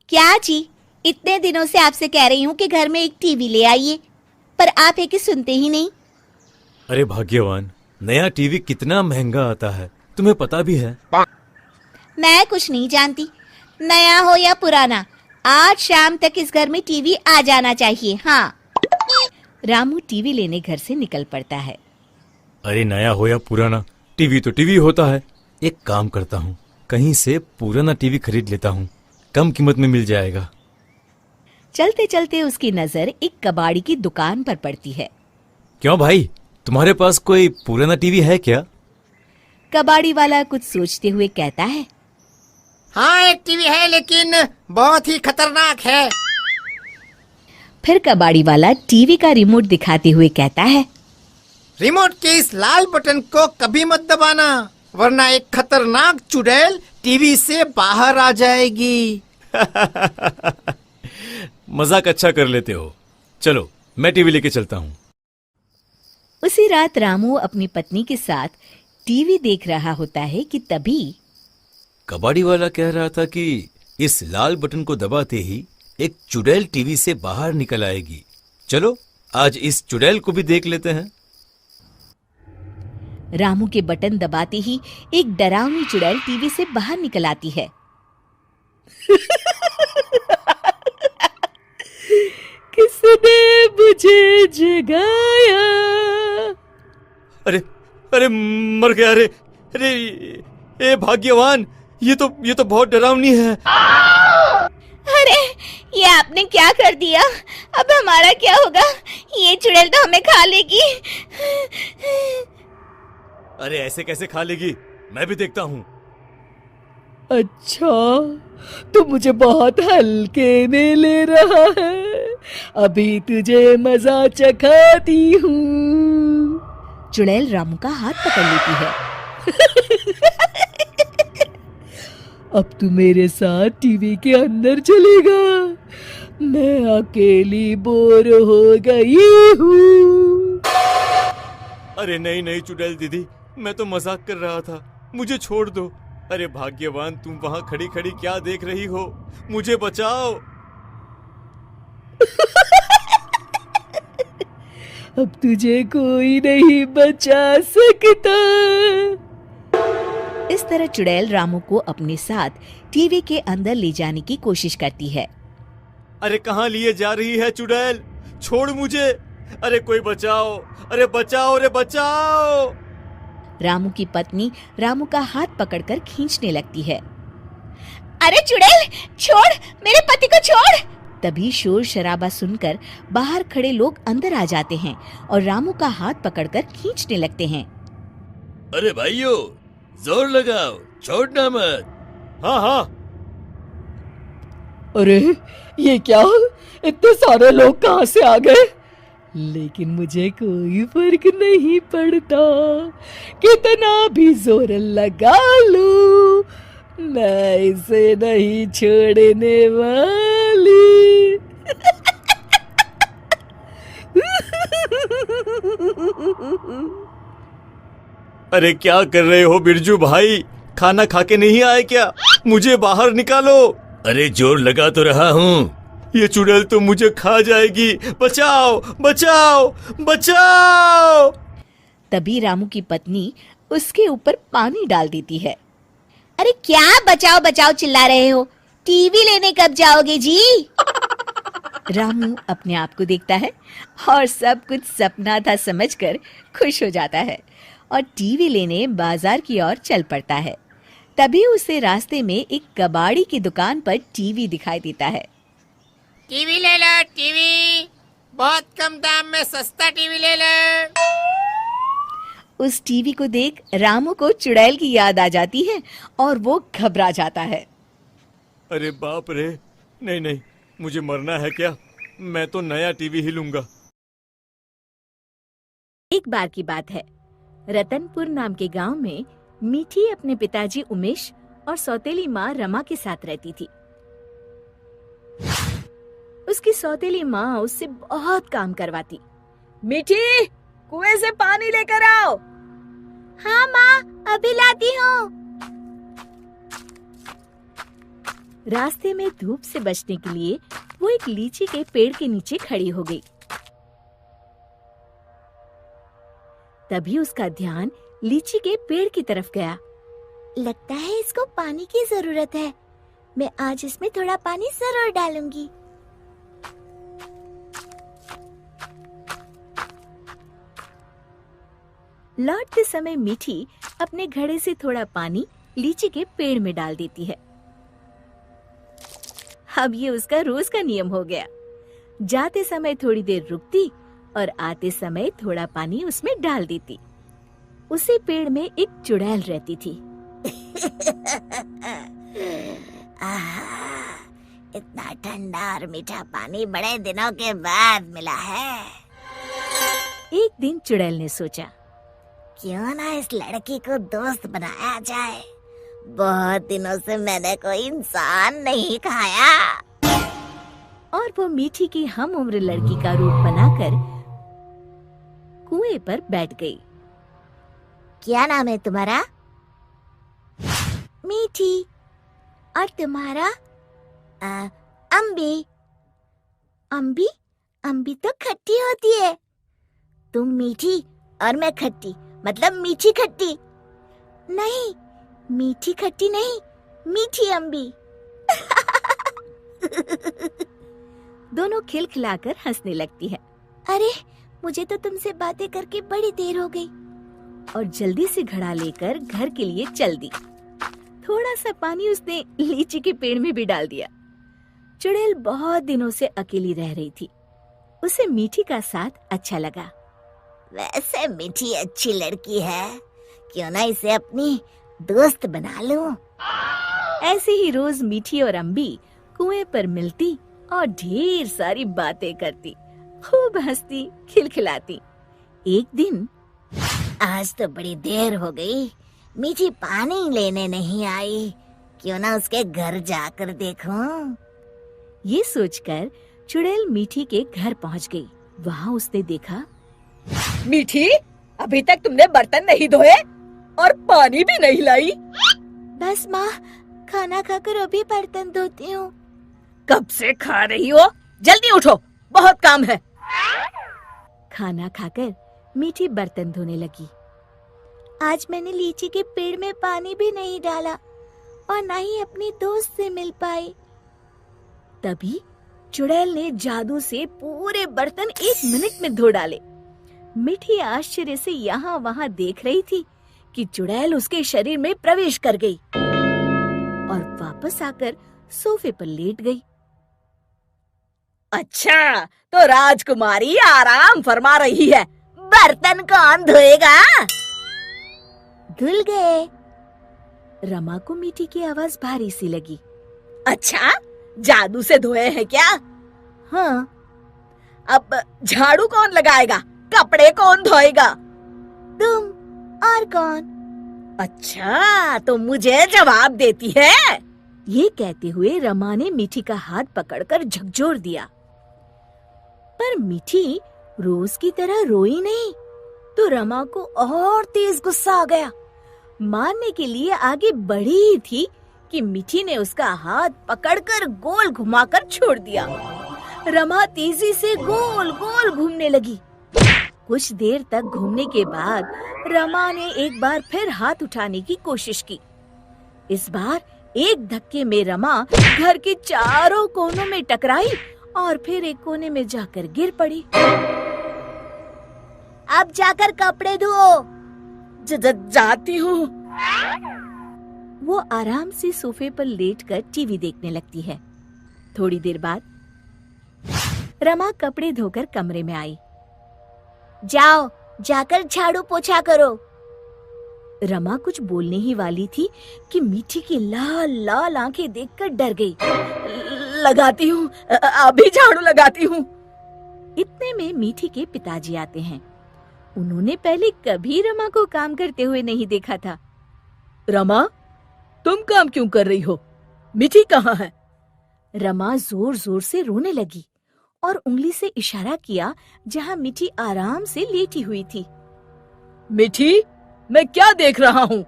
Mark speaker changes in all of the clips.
Speaker 1: क्या जी, इतने दिनों से आपसे कह रही हूँ कि घर में एक टीवी ले आइए, पर आप है कि सुनते ही नहीं।
Speaker 2: अरे भाग्यवान, नया टीवी कितना महंगा आता है, तुम्हें पता भी है।
Speaker 1: मैं कुछ नहीं जानती, नया हो या पुराना, आज शाम तक इस घर में टीवी आ जाना चाहिए। हाँ। रामू टीवी लेने घर से निकल पड़ता है।
Speaker 2: अरे नया हो या पुराना, टीवी तो टीवी होता है। एक काम करता हूँ, कहीं से पुराना टीवी खरीद लेता हूँ, कम कीमत में मिल जाएगा।
Speaker 1: चलते चलते उसकी नजर एक कबाड़ी की दुकान पर पड़ती है।
Speaker 2: क्यों भाई, तुम्हारे पास कोई पुराना टीवी है क्या?
Speaker 1: कबाड़ी वाला कुछ सोचते हुए कहता है।
Speaker 3: हाँ, एक टीवी है लेकिन बहुत ही खतरनाक है।
Speaker 1: फिर कबाड़ी वाला टीवी का रिमोट दिखाते हुए कहता है।
Speaker 3: रिमोट के इस लाल बटन को कभी मत दबाना, वरना एक खतरनाक चुड़ैल टीवी से बाहर आ जाएगी।
Speaker 2: मजाक अच्छा कर लेते हो। चलो मैं टीवी लेके चलता हूँ।
Speaker 1: उसी रात रामू अपनी पत्नी के साथ टीवी देख रहा होता है कि तभी
Speaker 2: कबाड़ी वाला कह रहा था कि इस लाल बटन को दबाते ही एक चुड़ैल टीवी से बाहर निकल आएगी। चलो आज इस चुड़ैल को भी देख लेते हैं।
Speaker 1: रामू के बटन दबाते ही एक डरावनी चुड़ैल टीवी से बाहर निकल आती है। किसने मुझे जगाया?
Speaker 2: अरे अरे मर गया। अरे अरे ए भाग्यवान, ये तो बहुत डरावनी है।
Speaker 1: अरे ये आपने क्या कर दिया? अब हमारा क्या होगा? ये चुड़ैल तो हमें खा लेगी।
Speaker 2: अरे ऐसे कैसे खा लेगी, मैं भी देखता हूँ।
Speaker 4: अच्छा, तो मुझे बहुत हल्के में ले रहा है। अभी तुझे मजा चखाती हूँ।
Speaker 1: चुड़ैल रामू का हाथ पकड़ लेती है।
Speaker 4: अब तू मेरे साथ टीवी के अंदर चलेगा। मैं अकेली बोर हो गई हूँ।
Speaker 2: अरे नहीं नहीं चुड़ैल दीदी, मैं तो मजाक कर रहा था, मुझे छोड़ दो। अरे भाग्यवान, तुम वहां खड़ी खड़ी क्या देख रही हो? मुझे बचाओ।
Speaker 4: अब तुझे कोई नहीं बचा सकता।
Speaker 1: इस तरह चुड़ैल रामू को अपने साथ टीवी के अंदर ले जाने की कोशिश करती है।
Speaker 2: अरे कहाँ लिए जा रही है चुड़ैल? छोड़ मुझे। अरे कोई बचाओ, अरे बचाओ, अरे बचाओ।
Speaker 1: रामू की पत्नी रामू का हाथ पकड़कर खींचने लगती है। अरे चुड़ैल छोड़, मेरे पति को छोड़। तभी शोर शराबा सुनकर बाहर खड़े लोग अंदर आ जाते हैं और रामू का हाथ पकड़कर खींचने लगते हैं।
Speaker 2: अरे भाइयों, जोर लगाओ, छोड़ना मत। हाँ हाँ।
Speaker 4: अरे ये क्या, इतने सारे लोग कहाँ से आ गए? लेकिन मुझे कोई फर्क नहीं पड़ता, कितना भी जोर लगा लूं, मैं इसे नहीं छोड़ने वाली।
Speaker 2: अरे क्या कर रहे हो बिरजू भाई? खाना खा के नहीं आए क्या? मुझे बाहर निकालो। अरे जोर लगा तो रहा हूँ, ये चुड़ैल तो मुझे खा जाएगी। बचाओ बचाओ बचाओ।
Speaker 1: तभी रामू की पत्नी उसके ऊपर पानी डाल देती है। अरे क्या बचाओ बचाओ चिल्ला रहे हो? टीवी लेने कब जाओगे जी? रामू अपने आप को देखता है और सब कुछ सपना था समझकर खुश हो जाता है और टीवी लेने बाजार की ओर चल पड़ता है। तभी उसे रास्ते में एक कबाड़ी की दुकान पर टीवी दिखाई देता है।
Speaker 3: टीवी ले लो, टीवी बहुत कम दाम में सस्ता टीवी ले लो।
Speaker 1: उस टीवी को देख रामू को चुड़ैल की याद आ जाती है और वो घबरा जाता है।
Speaker 2: अरे बाप रे, नहीं नहीं, मुझे मरना है क्या? मैं तो नया टीवी ही लूंगा।
Speaker 1: एक बार की बात है, रतनपुर नाम के गांव में मीठी अपने पिताजी उमेश और सौतेली माँ रमा के साथ रहती थी। उसकी सौतेली माँ उससे बहुत काम करवाती।
Speaker 4: मीठी, कुएं से पानी लेकर आओ।
Speaker 1: हाँ माँ, अभी लाती हूँ। रास्ते में धूप से बचने के लिए वो एक लीची के पेड़ के नीचे खड़ी हो गई। तभी उसका ध्यान लीची के पेड़ की तरफ गया। लगता है इसको पानी की जरूरत है। मैं आज इसमें थोड़ा पानी जरूर डालूंगी। लौटते समय मीठी अपने घड़े से थोड़ा पानी लीची के पेड़ में डाल देती है। अब ये उसका रोज का नियम हो गया। जाते समय थोड़ी देर रुकती और आते समय थोड़ा पानी उसमें डाल देती। उसी पेड़ में एक चुड़ैल रहती थी। इतना ठंडा और मीठा पानी बड़े दिनों के बाद मिला है। एक दिन चुड़ैल ने सोचा, क्यों ना इस लड़की को दोस्त बनाया जाए। बहुत दिनों से मैंने कोई इंसान नहीं खाया। और वो मीठी की हम उम्र लड़की का रूप बनाकर कुएं पर बैठ गई। क्या नाम है तुम्हारा? मीठी। और तुम्हारा? अम्बी। अम्बी? अम्बी तो खट्टी होती है। तुम मीठी और मैं खट्टी, मतलब मीठी खट्टी। नहीं, मीठी खट्टी नहीं, मीठी अम्बी। दोनों खिलखिलाकर हंसने लगती है। अरे, मुझे तो तुमसे बातें करके बड़ी देर हो गई। और जल्दी से घड़ा लेकर घर के लिए चल दी। थोड़ा सा पानी उसने लीची के पेड़ में भी डाल दिया। चुड़ैल बहुत दिनों से अकेली रह रही थी। उसे मीठी का साथ अच्छा लगा। वैसे मीठी अच्छी लड़की है, क्यों ना इसे अपनी दोस्त बना लूं। ऐसे ही रोज मीठी और अम्बी कुएं पर मिलती और ढेर सारी बातें करती, खूब हंसती, खिलखिलाती। एक दिन, आज तो बड़ी देर हो गई, मीठी पानी लेने नहीं आई। क्यों ना उसके घर जाकर देखूं। ये सोचकर चुड़ैल मीठी के घर पहुंच गई। वहाँ उसने देखा,
Speaker 4: मीठी, अभी तक तुमने बर्तन नहीं धोए और पानी भी नहीं लाई।
Speaker 1: बस माँ, खाना खाकर अभी बर्तन धोती हूँ।
Speaker 4: कब से खा रही हो? जल्दी उठो, बहुत काम है।
Speaker 1: खाना खाकर मीठी बर्तन धोने लगी। आज मैंने लीची के पेड़ में पानी भी नहीं डाला और ना ही अपनी दोस्त से मिल पाई। तभी चुड़ैल ने जादू से पूरे बर्तन 1 मिनट में धो डाले। मीठी आश्चर्य से यहाँ वहाँ देख रही थी कि चुड़ैल उसके शरीर में प्रवेश कर गई और वापस आकर सोफे पर लेट गई।
Speaker 4: अच्छा, तो राजकुमारी आराम फरमा रही है।
Speaker 1: बर्तन कौन धोएगा? धुल गए। रमा को मीठी की आवाज भारी सी लगी।
Speaker 4: अच्छा, जादू से धोए हैं क्या?
Speaker 1: हाँ।
Speaker 4: अब झाड़ू कौन लगाएगा? कपड़े कौन धोएगा?
Speaker 1: तुम। और कौन?
Speaker 4: अच्छा, तो मुझे जवाब देती है।
Speaker 1: ये कहते हुए रमा ने मीठी का हाथ पकड़कर झकझोर दिया। पर मीठी रोज की तरह रोई नहीं, तो रमा को और तेज गुस्सा आ गया। मारने के लिए आगे बढ़ी ही थी कि मीठी ने उसका हाथ पकड़कर गोल घुमाकर छोड़ दिया। रमा तेजी से गोल गोल घूमने लगी। कुछ देर तक घूमने के बाद रमा ने एक बार फिर हाथ उठाने की कोशिश की। इस बार एक धक्के में रमा घर के चारों कोनों में टकराई और फिर एक कोने में जाकर गिर पड़ी। अब जाकर कपड़े धो।
Speaker 4: जाती हूँ।
Speaker 1: वो आराम से सोफे पर लेटकर टीवी देखने लगती है। थोड़ी देर बाद रमा कपड़े धोकर कमरे में आई। जाओ, जाकर झाड़ू पोछा करो। रमा कुछ बोलने ही वाली थी कि मीठी की लाल लाल आंखें देखकर डर गई।
Speaker 4: लगाती हूँ, अभी झाड़ू लगाती हूँ।
Speaker 1: इतने में मीठी के पिताजी आते हैं। उन्होंने पहले कभी रमा को काम करते हुए नहीं देखा था।
Speaker 4: रमा, तुम काम क्यों कर रही हो? मीठी कहाँ है?
Speaker 1: रमा जोर जोर से रोने लगी और उंगली से इशारा किया जहाँ मीठी आराम से लेटी हुई थी।
Speaker 4: मीठी, मैं क्या देख रहा हूँ?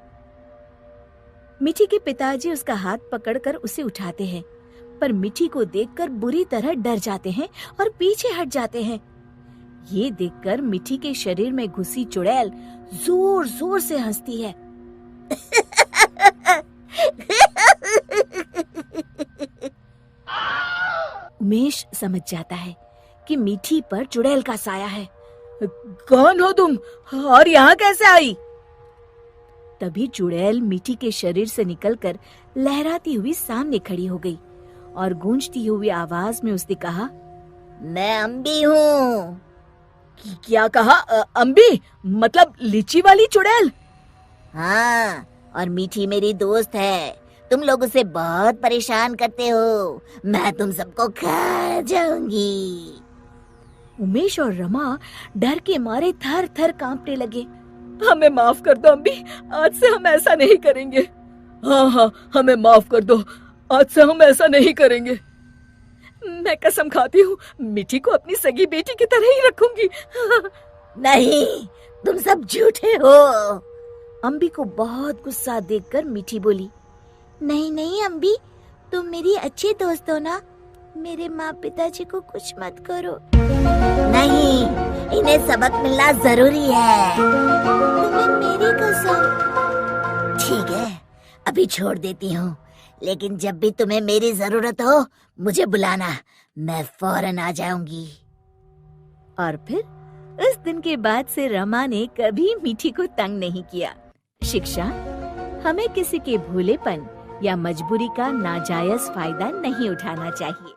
Speaker 1: मिठी के पिताजी उसका हाथ पकड़कर उसे उठाते हैं, पर मिठी को देखकर बुरी तरह डर जाते हैं और पीछे हट जाते हैं। ये देखकर मिठी के शरीर में घुसी चुड़ैल जोर जोर से हंसती है। उमेश समझ जाता है कि मिठी पर चुड़ैल का साया है।
Speaker 4: कौन हो तुम और यहाँ कैसे आई?
Speaker 1: तभी चुड़ैल मिठी के शरीर से निकलकर लहराती हुई सामने खड़ी हो गई और गूंजती हुई आवाज में उसने कहा, मैं अम्बी हूँ।
Speaker 4: क्या कहा? अम्बी मतलब लीची वाली चुड़ैल?
Speaker 1: हाँ, और मीठी मेरी दोस्त है। तुम लोग उसे बहुत परेशान करते हो। मैं तुम सबको खा जाऊंगी। उमेश और रमा डर के मारे थर थर कांपने लगे।
Speaker 4: हमें माफ कर दो अम्बी, आज से हम ऐसा नहीं करेंगे। हाँ हाँ, हमें माफ कर दो, आज से हम ऐसा नहीं करेंगे। मैं कसम खाती हूँ मिठी को अपनी सगी बेटी की तरह ही रखूंगी।
Speaker 1: नहीं, तुम सब झूठे हो। अम्बी को बहुत गुस्सा देखकर मिठी बोली, नहीं नहीं अम्बी, तुम मेरी अच्छी दोस्त हो ना। मेरे माँ पिताजी को कुछ मत करो। नहीं, इन्हें सबक मिलना जरूरी है। तुम्हें मेरी कसम। ठीक है, अभी छोड़ देती हूँ, लेकिन जब भी तुम्हें मेरी जरूरत हो मुझे बुलाना, मैं फौरन आ जाऊंगी। और फिर उस दिन के बाद से रमा ने कभी मीठी को तंग नहीं किया। शिक्षा: हमें किसी के भोलेपन या मजबूरी का नाजायज फायदा नहीं उठाना चाहिए।